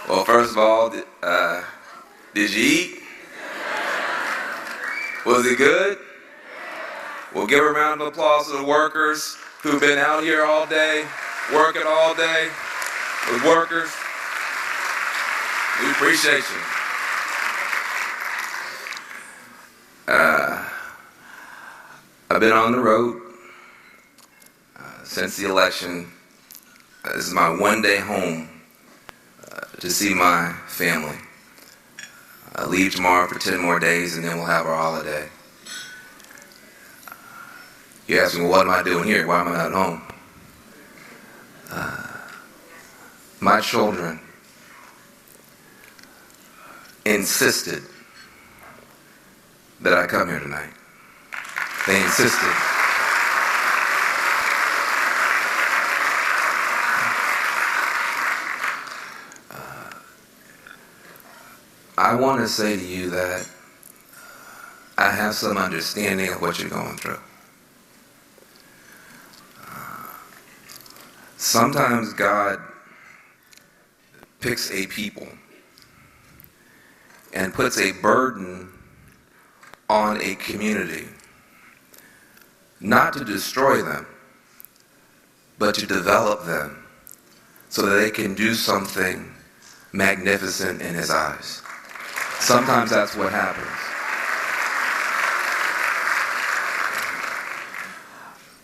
Well, first of all, did you eat? Was it good? Well, give a round of applause to the workers who've been out here all day, working all day with workers. We appreciate you. I've been on the road since the election. This is my one-day home to see my family. I leave tomorrow for 10 more days and then we'll have our holiday. You ask me, well, what am I doing here? Why am I not home? My children insisted that I come here tonight. They insisted. I want to say to you that I have some understanding of what you're going through. Sometimes God picks a people and puts a burden on a community, not to destroy them, but to develop them so that they can do something magnificent in His eyes. Sometimes that's what happens.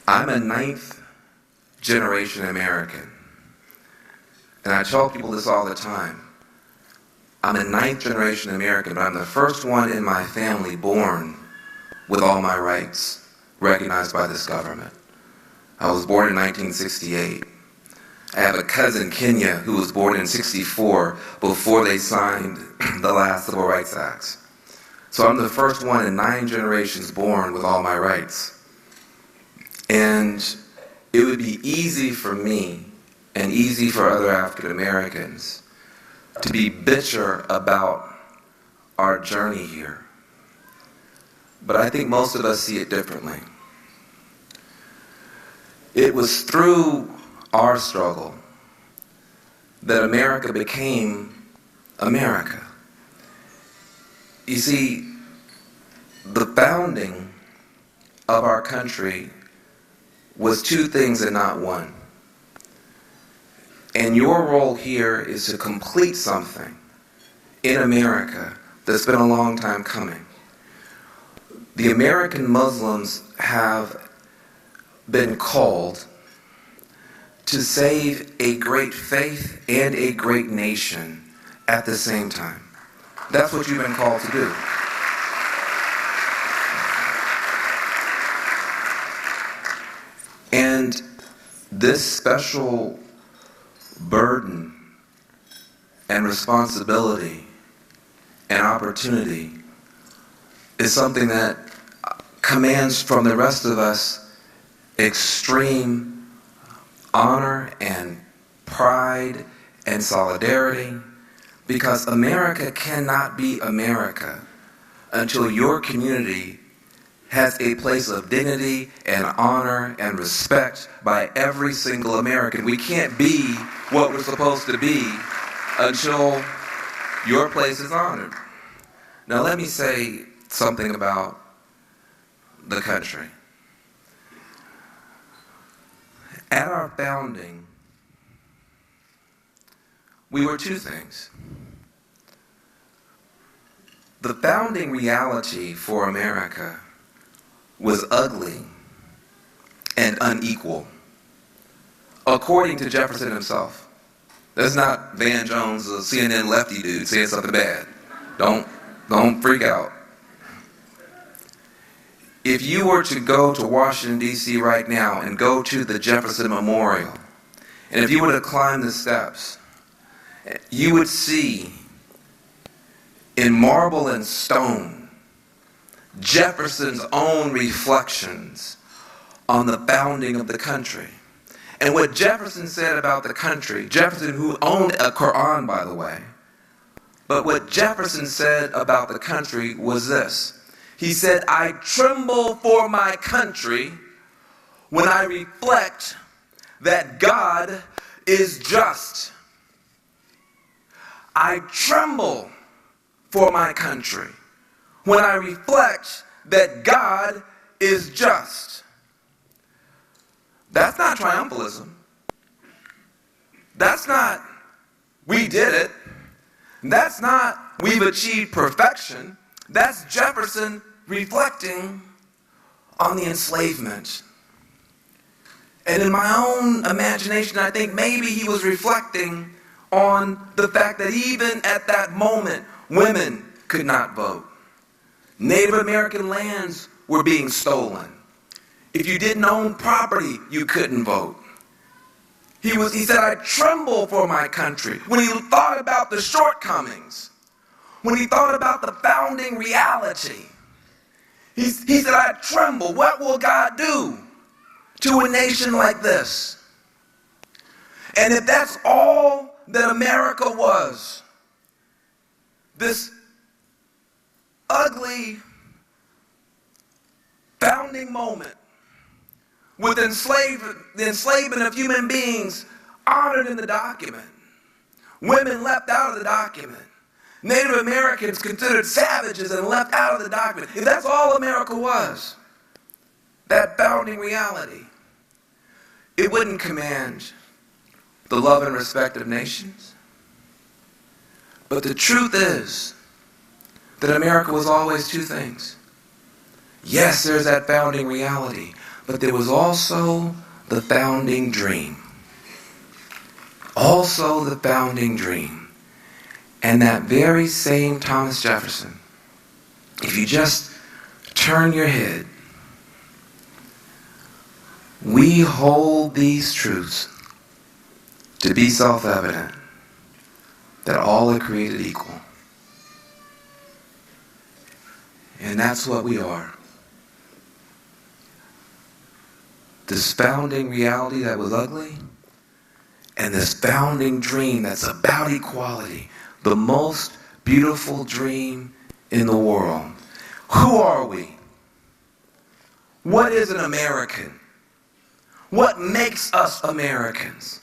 I'm a 9th generation American. And I tell people this all the time. I'm a 9th generation American, but I'm the first one in my family born with all my rights recognized by this government. I was born in 1968. I have a cousin, Kenya, who was born in 64 before they signed the last Civil Rights Acts. So I'm the first one in 9 generations born with all my rights. And it would be easy for me and easy for other African Americans to be bitter about our journey here. But I think most of us see it differently. It was through our struggle that America became America. You see, the founding of our country was 2 things and not one. And your role here is to complete something in America that's been a long time coming. The American Muslims have been called to save a great faith and a great nation at the same time. That's what you've been called to do. And this special burden and responsibility and opportunity is something that commands from the rest of us extreme honor and pride and solidarity, because America cannot be America until your community has a place of dignity and honor and respect by every single American. We can't be what we're supposed to be until your place is honored. Now let me say something about the country. At our founding, we were 2 things. The founding reality for America was ugly and unequal, according to Jefferson himself. That's not Van Jones, a CNN lefty dude, saying something bad. Don't freak out. If you were to go to Washington, D.C. right now and go to the Jefferson Memorial, and if you were to climb the steps, you would see in marble and stone Jefferson's own reflections on the founding of the country. And what Jefferson said about the country, Jefferson, who owned a Quran, by the way, but what Jefferson said about the country was this. He said, "I tremble for my country when I reflect that God is just. I tremble for my country when I reflect that God is just. That's not triumphalism. That's not, we did it. That's not, we've achieved perfection. That's Jefferson reflecting on the enslavement. And in my own imagination, I think maybe he was reflecting on the fact that even at that moment, women could not vote. Native American lands were being stolen. If you didn't own property, you couldn't vote. He said, I tremble for my country. When he thought about the shortcomings, when he thought about the founding reality, he said, I tremble. What will God do to a nation like this? And if that's all that America was, this ugly founding moment with the enslavement of human beings honored in the document, women left out of the document, Native Americans considered savages and left out of the document, if that's all America was, that founding reality, it wouldn't command the love and respect of nations. But the truth is that America was always two things. Yes, there's that founding reality, but there was also the founding dream. Also the founding dream. And that very same Thomas Jefferson, if you just turn your head, we hold these truths to be self-evident, that all are created equal. And that's what we are. This founding reality that was ugly, and this founding dream that's about equality, the most beautiful dream in the world. Who are we? What is an American? What makes us Americans?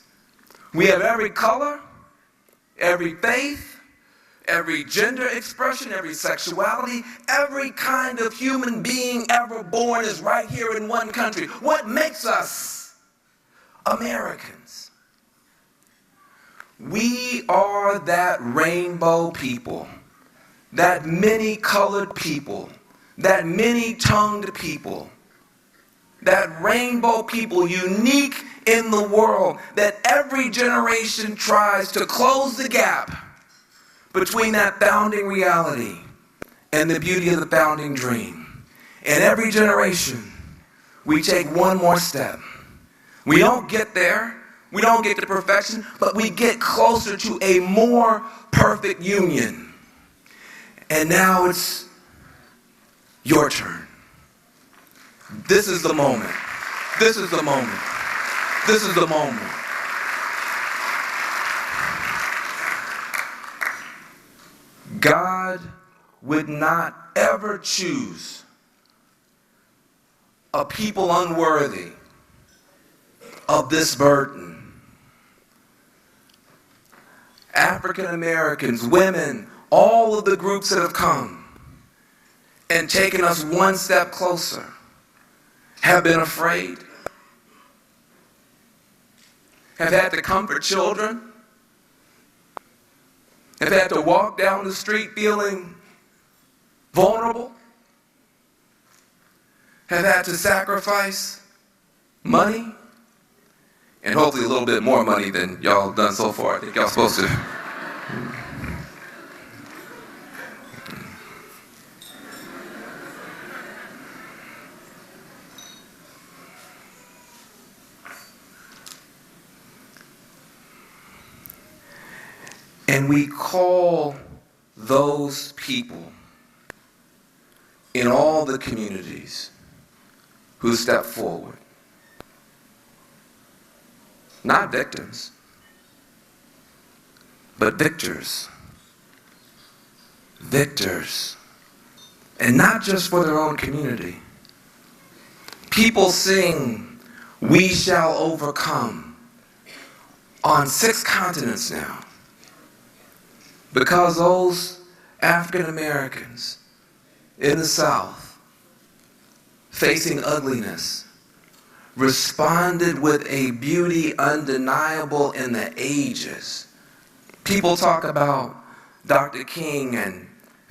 We have every color, every faith, every gender expression, every sexuality, every kind of human being ever born is right here in one country. What makes us Americans? We are that rainbow people, that many-colored people, that many-tongued people, that rainbow people unique in the world, that every generation tries to close the gap between that founding reality and the beauty of the founding dream. And every generation, we take one more step. We don't get there. We don't get to perfection, but we get closer to a more perfect union. And now it's your turn. This is the moment. This is the moment. This is the moment. God would not ever choose a people unworthy of this burden. African Americans, women, all of the groups that have come and taken us one step closer have been afraid, have had to comfort children, have had to walk down the street feeling vulnerable, have had to sacrifice money, and hopefully a little bit more money than y'all done so far. I think y'all supposed to. And we call those people in all the communities who step forward not victims, but victors. Victors. And not just for their own community. People sing, "We shall overcome," on 6 continents now. Because those African Americans in the South, facing ugliness, responded with a beauty undeniable in the ages. People talk about Dr. King and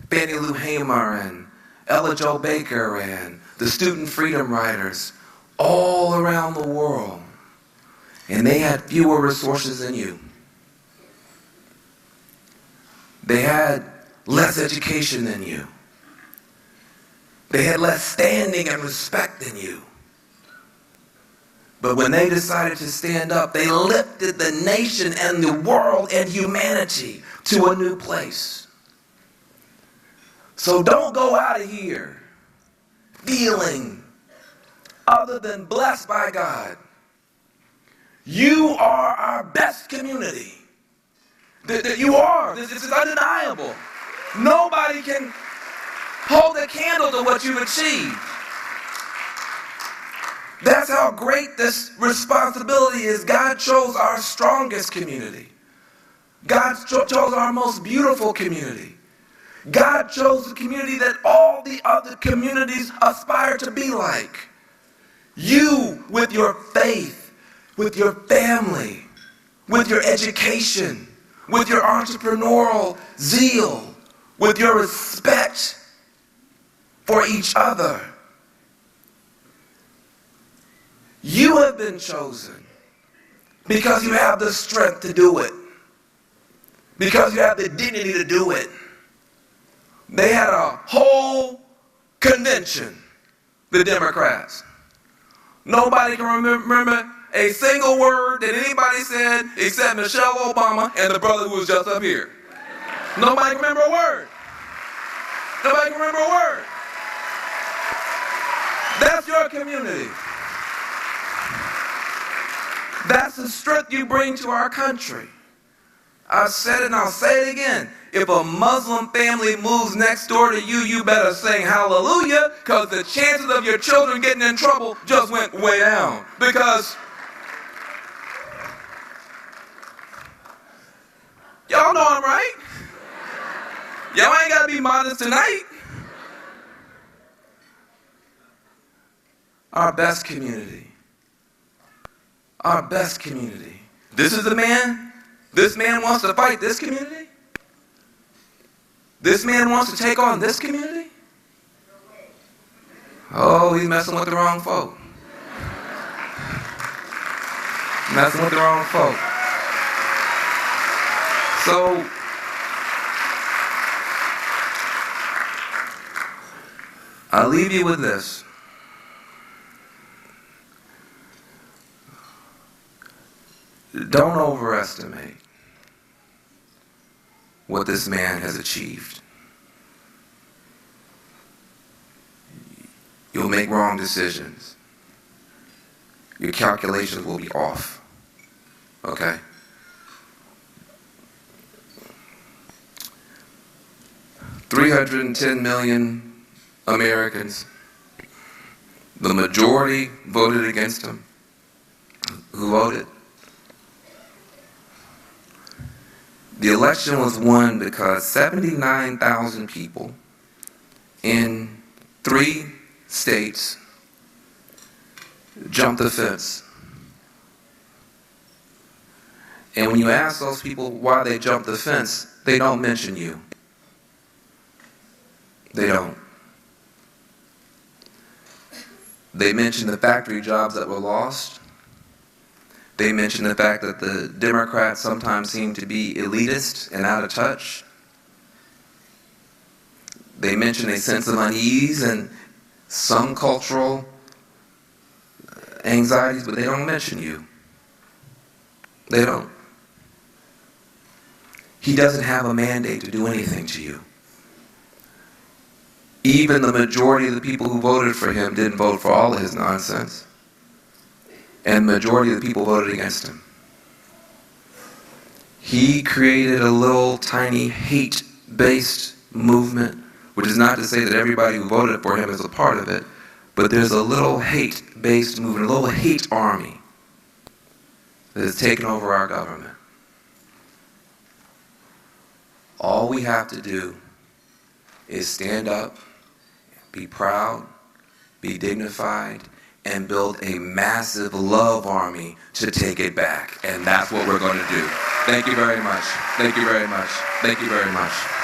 Fannie Lou Hamer and Ella Jo Baker and the student freedom riders all around the world. And they had fewer resources than you. They had less education than you. They had less standing and respect than you. But when they decided to stand up, they lifted the nation and the world and humanity to a new place. So don't go out of here feeling other than blessed by God. You are our best community. That you are. This is undeniable. Nobody can hold a candle to what you've achieved. That's how great this responsibility is. God chose our strongest community. God chose our most beautiful community. God chose the community that all the other communities aspire to be like. You, with your faith, with your family, with your education, with your entrepreneurial zeal, with your respect for each other. You have been chosen because you have the strength to do it, because you have the dignity to do it. They had a whole convention, the Democrats. Nobody can remember a single word that anybody said except Michelle Obama and the brother who was just up here. Nobody can remember a word. Nobody can remember a word. That's your community. That's the strength you bring to our country. I've said it and I'll say it again. If a Muslim family moves next door to you, you better sing hallelujah, because the chances of your children getting in trouble just went way down. Because y'all know I'm right. Y'all ain't got to be modest tonight. Our best community. Our best community. This is the man. This man wants to fight this community. This man wants to take on this community. Oh, he's messing with the wrong folk. Messing with the wrong folk. So, I'll leave you with this. Don't overestimate what this man has achieved. You'll make wrong decisions. Your calculations will be off. Okay? $310 million Americans. The majority voted against him. Who voted? The election was won because 79,000 people in 3 states jumped the fence. And when you ask those people why they jumped the fence, they don't mention you. They don't. They mention the factory jobs that were lost. They mention the fact that the Democrats sometimes seem to be elitist and out of touch. They mention a sense of unease and some cultural anxieties, but they don't mention you. They don't. He doesn't have a mandate to do anything to you. Even the majority of the people who voted for him didn't vote for all of his nonsense. And the majority of the people voted against him. He created a little tiny hate-based movement, which is not to say that everybody who voted for him is a part of it, but there's a little hate-based movement, a little hate army that has taken over our government. All we have to do is stand up, be proud, be dignified, and build a massive love army to take it back. And that's what we're going to do. Thank you very much. Thank you very much. Thank you very much.